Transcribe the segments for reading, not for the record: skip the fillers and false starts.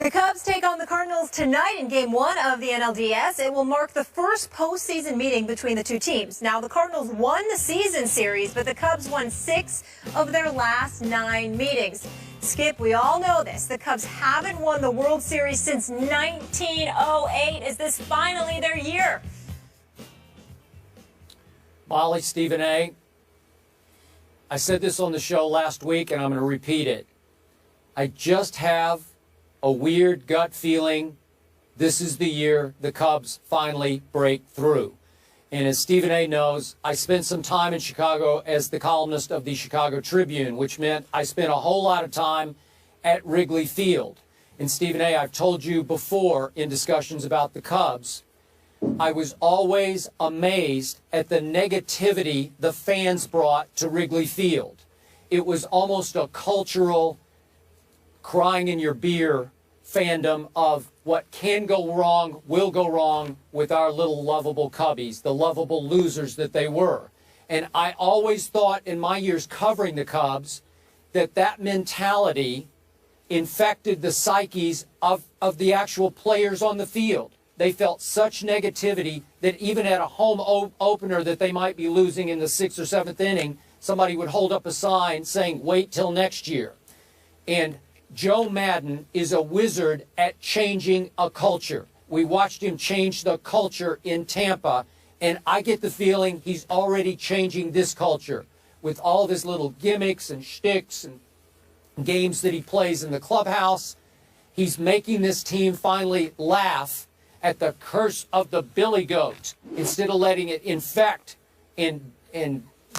The Cubs take on the Cardinals tonight in Game 1 of the NLDS. It will mark the first postseason meeting between the two teams. Now, the Cardinals won the season series, but the Cubs won 6 of their last 9 meetings. Skip, we all know this. The Cubs haven't won the World Series since 1908. Is this finally their year? Molly, Stephen A., I said this on the show last week, and I'm going to repeat it. I just have a weird gut feeling this is the year the Cubs finally break through. And as Stephen A. knows, I spent some time in Chicago as the columnist of the Chicago Tribune, which meant I spent a whole lot of time at Wrigley Field. And Stephen A., I've told you before in discussions about the Cubs, I was always amazed at the negativity the fans brought to Wrigley Field. It was almost a cultural crying in your beer fandom of what can go wrong, will go wrong with our little lovable Cubbies, the lovable losers that they were. And I always thought in my years covering the Cubs that that mentality infected the psyches of the actual players on the field. They felt such negativity that even at a home opener that they might be losing in the 6th or 7th inning, somebody would hold up a sign saying, wait till next year. And Joe Maddon is a wizard at changing a culture. We watched him change the culture in Tampa, and I get the feeling he's already changing this culture with all of his little gimmicks and shticks and games that he plays in the clubhouse. He's making this team finally laugh at the curse of the billy goat instead of letting it infect and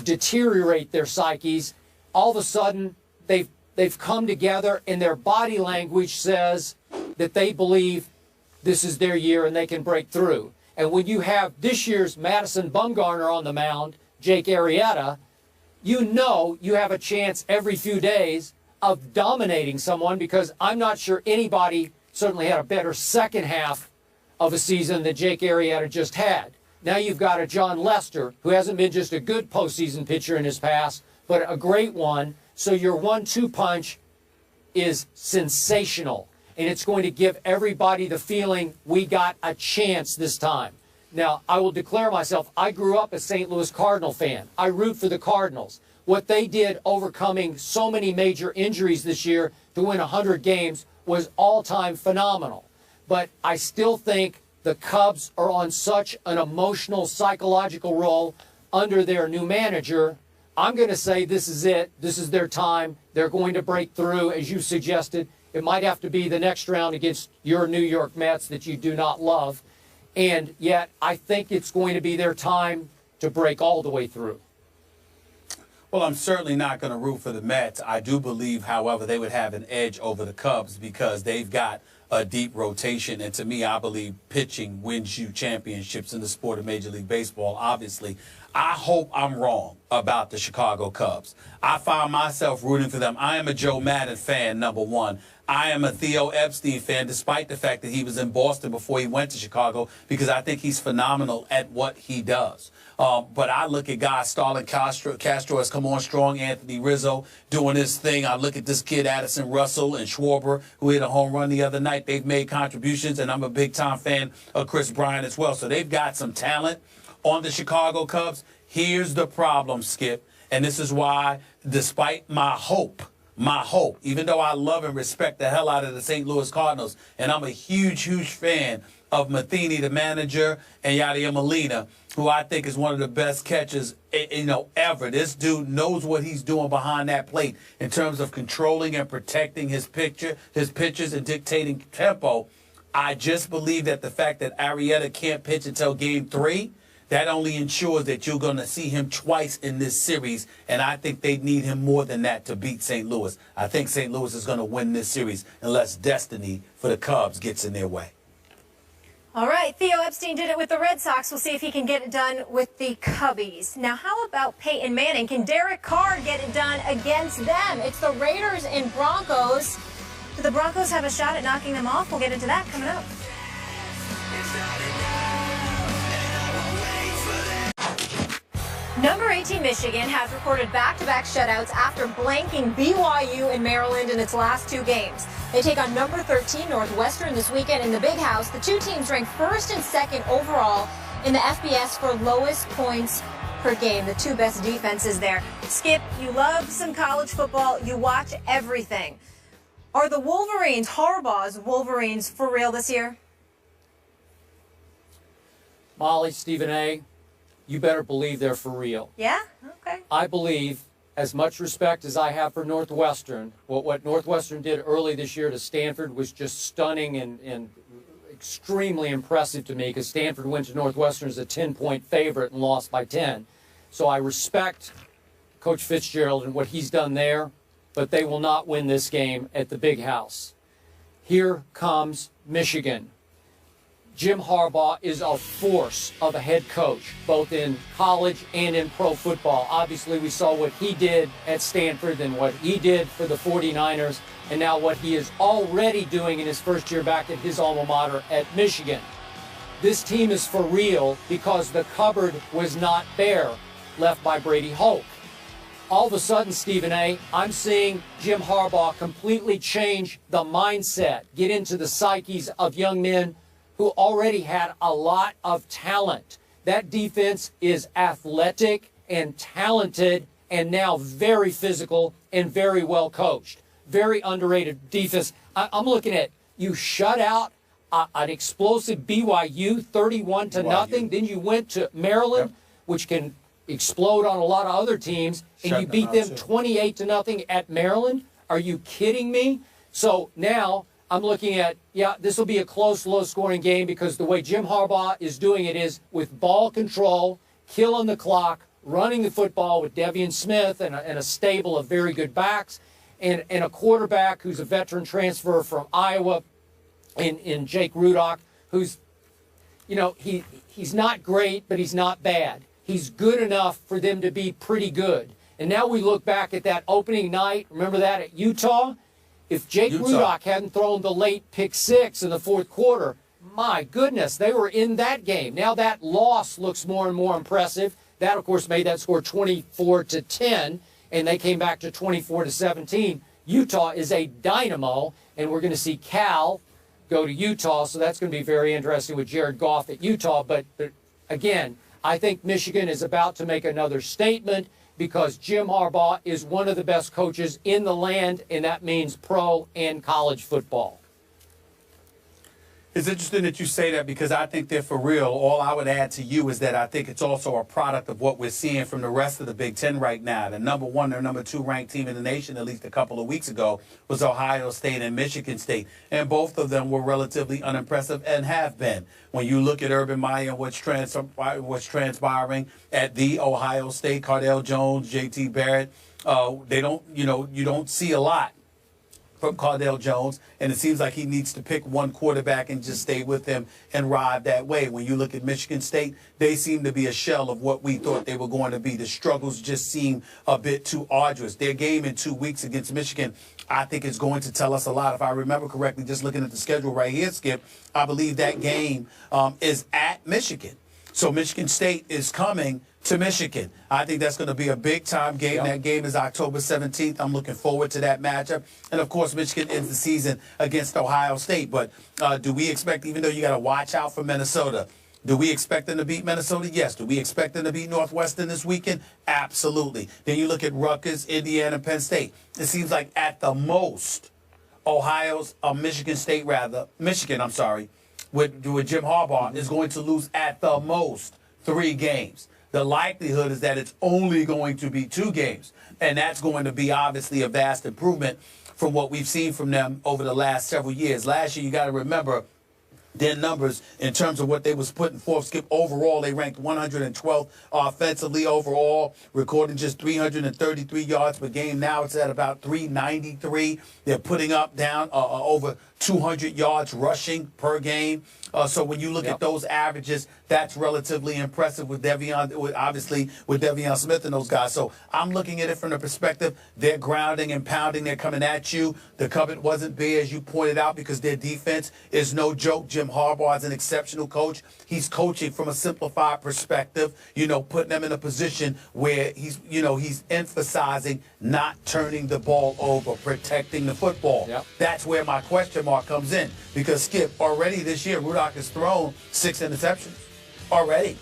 deteriorate their psyches. All of a sudden, they've come together, and their body language says that they believe this is their year and they can break through. And when you have this year's Madison Bumgarner on the mound, Jake Arrieta, you know you have a chance every few days of dominating someone, because I'm not sure anybody certainly had a better second half of a season that Jake Arrieta just had. Now you've got a John Lester, who hasn't been just a good postseason pitcher in his past, but a great one. So your 1-2 punch is sensational, and it's going to give everybody the feeling we got a chance this time. Now, I will declare myself, I grew up a St. Louis Cardinal fan. I root for the Cardinals. What they did overcoming so many major injuries this year to win 100 games was all-time phenomenal. But I still think the Cubs are on such an emotional, psychological roll under their new manager. I'm going to say this is it. This is their time. They're going to break through, as you suggested. It might have to be the next round against your New York Mets that you do not love. And yet, I think it's going to be their time to break all the way through. Well, I'm certainly not going to root for the Mets. I do believe, however, they would have an edge over the Cubs because they've got a deep rotation. And to me, I believe pitching wins you championships in the sport of Major League Baseball, obviously. I hope I'm wrong about the Chicago Cubs. I find myself rooting for them. I am a Joe Maddon fan, number one. I am a Theo Epstein fan, despite the fact that he was in Boston before he went to Chicago, because I think he's phenomenal at what he does. But I look at guys, Starlin Castro has come on strong, Anthony Rizzo doing his thing. I look at this kid, Addison Russell and Schwarber, who hit a home run the other night. They've made contributions, and I'm a big-time fan of Chris Bryant as well. So they've got some talent on the Chicago Cubs. Here's the problem, Skip, and this is why, despite my hope, even though I love and respect the hell out of the St. Louis Cardinals, and I'm a huge, huge fan of Matheny, the manager, and Yadier Molina, who I think is one of the best catchers, ever. This dude knows what he's doing behind that plate in terms of controlling and protecting his pitches and dictating tempo. I just believe that the fact that Arrieta can't pitch until Game 3, that only ensures that you're going to see him twice in this series, and I think they need him more than that to beat St. Louis. I think St. Louis is going to win this series unless destiny for the Cubs gets in their way. All right, Theo Epstein did it with the Red Sox. We'll see if he can get it done with the Cubbies. Now, how about Peyton Manning? Can Derek Carr get it done against them? It's the Raiders and Broncos. Do the Broncos have a shot at knocking them off? We'll get into that coming up. Number 18 Michigan has recorded back-to-back shutouts after blanking BYU and Maryland in its last two games. They take on number 13 Northwestern this weekend in the Big House. The two teams rank first and second overall in the FBS for lowest points per game. The two best defenses there. Skip, you love some college football. You watch everything. Are the Wolverines, Harbaugh's Wolverines, for real this year? Molly, Stephen A., you better believe they're for real. Yeah? Okay. I believe, as much respect as I have for Northwestern, what Northwestern did early this year to Stanford was just stunning and extremely impressive to me, because Stanford went to Northwestern as a 10-point favorite and lost by 10. So I respect Coach Fitzgerald and what he's done there, but they will not win this game at the Big House. Here comes Michigan. Jim Harbaugh is a force of a head coach, both in college and in pro football. Obviously, we saw what he did at Stanford and what he did for the 49ers, and now what he is already doing in his first year back at his alma mater at Michigan. This team is for real because the cupboard was not bare, left by Brady Hoke. All of a sudden, Stephen A., I'm seeing Jim Harbaugh completely change the mindset, get into the psyches of young men who already had a lot of talent. That defense is athletic and talented and now very physical and very well coached. Very underrated defense. I'm looking at, you shut out an explosive BYU 31-0. Then you went to Maryland, which can explode on a lot of other teams, and you beat them 28-0 at Maryland. Are you kidding me? So now I'm looking at, yeah, this will be a close, low-scoring game because the way Jim Harbaugh is doing it is with ball control, killing the clock, running the football with Devian Smith and a stable of very good backs, and a quarterback who's a veteran transfer from Iowa in Jake Rudock, who's, you know, he's not great, but he's not bad. He's good enough for them to be pretty good. And now we look back at that opening night, remember that at Utah? If Jake Rudock hadn't thrown the late pick six in the fourth quarter, my goodness, they were in that game. Now that loss looks more and more impressive. That, of course, made that score 24-10, and they came back to 24-17. Utah is a dynamo, and we're going to see Cal go to Utah, so that's going to be very interesting with Jared Goff at Utah. But again, I think Michigan is about to make another statement, because Jim Harbaugh is one of the best coaches in the land, and that means pro and college football. It's interesting that you say that because I think they're for real. All I would add to you is that I think it's also a product of what we're seeing from the rest of the Big Ten right now. The number one or number two ranked team in the nation, at least a couple of weeks ago, was Ohio State and Michigan State. And both of them were relatively unimpressive and have been. When you look at Urban Meyer and what's transpiring at the Ohio State, Cardale Jones, J.T. Barrett, they don't, you don't see a lot from Cardale Jones, and it seems like he needs to pick one quarterback and just stay with him and ride that way. When you look at Michigan State, they seem to be a shell of what we thought they were going to be. The struggles just seem a bit too arduous. Their game in 2 weeks against Michigan, I think, is going to tell us a lot. If I remember correctly, just looking at the schedule right here, Skip, I believe that game is at Michigan. So Michigan State is coming to Michigan. I think that's going to be a big-time game. Yep. That game is October 17th. I'm looking forward to that matchup. And, of course, Michigan ends the season against Ohio State. But do we expect, even though you got to watch out for Minnesota, do we expect them to beat Minnesota? Yes. Do we expect them to beat Northwestern this weekend? Absolutely. Then you look at Rutgers, Indiana, Penn State. It seems like at the most, Michigan, I'm sorry, with Jim Harbaugh is going to lose at the most 3 games. The likelihood is that it's only going to be 2 games, and that's going to be obviously a vast improvement from what we've seen from them over the last several years. Last year, you got to remember their numbers in terms of what they was putting forth. Skip, overall, they ranked 112th offensively overall, recording just 333 yards per game. Now it's at about 393. They're putting up down over 200 yards rushing per game. So when you look at those averages, that's relatively impressive with obviously with Devion Smith and those guys. So I'm looking at it from the perspective, they're grounding and pounding, they're coming at you. The cupboard wasn't bare, as you pointed out, because their defense is no joke. Jim Harbaugh is an exceptional coach. He's coaching from a simplified perspective, putting them in a position where he's emphasizing not turning the ball over, protecting the football. Yep. That's where my question mark comes in, because Skip, already this year, Rudock has thrown 6 interceptions already.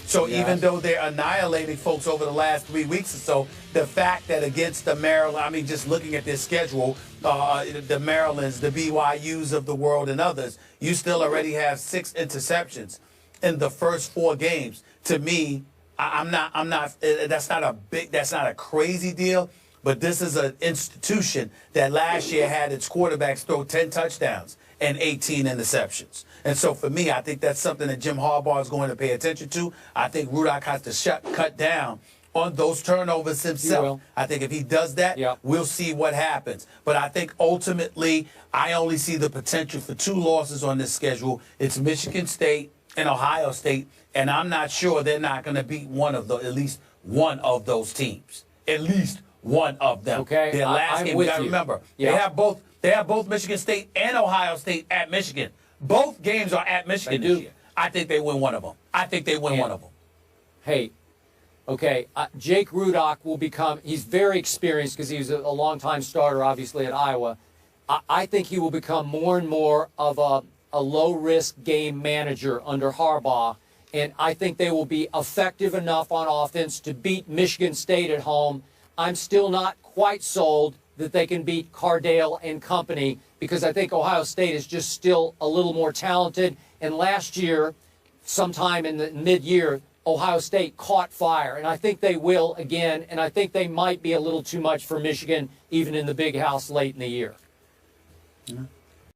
So even though they're annihilating folks over the last 3 weeks or so, the fact that against the Maryland, just looking at their schedule, the Marylands, the BYUs of the world and others, you still already have 6 interceptions in the first 4 games. To me, that's not a crazy deal, but this is an institution that last year had its quarterbacks throw 10 touchdowns and 18 interceptions. And so for me, I think that's something that Jim Harbaugh is going to pay attention to. I think Rudock has to cut down on those turnovers himself. I think if he does that, we'll see what happens. But I think ultimately, I only see the potential for 2 losses on this schedule. It's Michigan State and Ohio State, and I'm not sure they're not going to beat at least one of those teams. At least one of them. Okay, their last game. You got to remember, they have both Michigan State and Ohio State at Michigan. Both games are at Michigan this year. I think they win one of them. One of them. Hey, okay, Jake Rudock will become, he's very experienced because he was a longtime starter, obviously, at Iowa. I think he will become more and more of a low-risk game manager under Harbaugh, and I think they will be effective enough on offense to beat Michigan State at home. I'm still not quite sold that they can beat Cardale and company, because I think Ohio State is just still a little more talented. And last year, sometime in the mid-year, Ohio State caught fire. And I think they will again, and I think they might be a little too much for Michigan, even in the big house late in the year.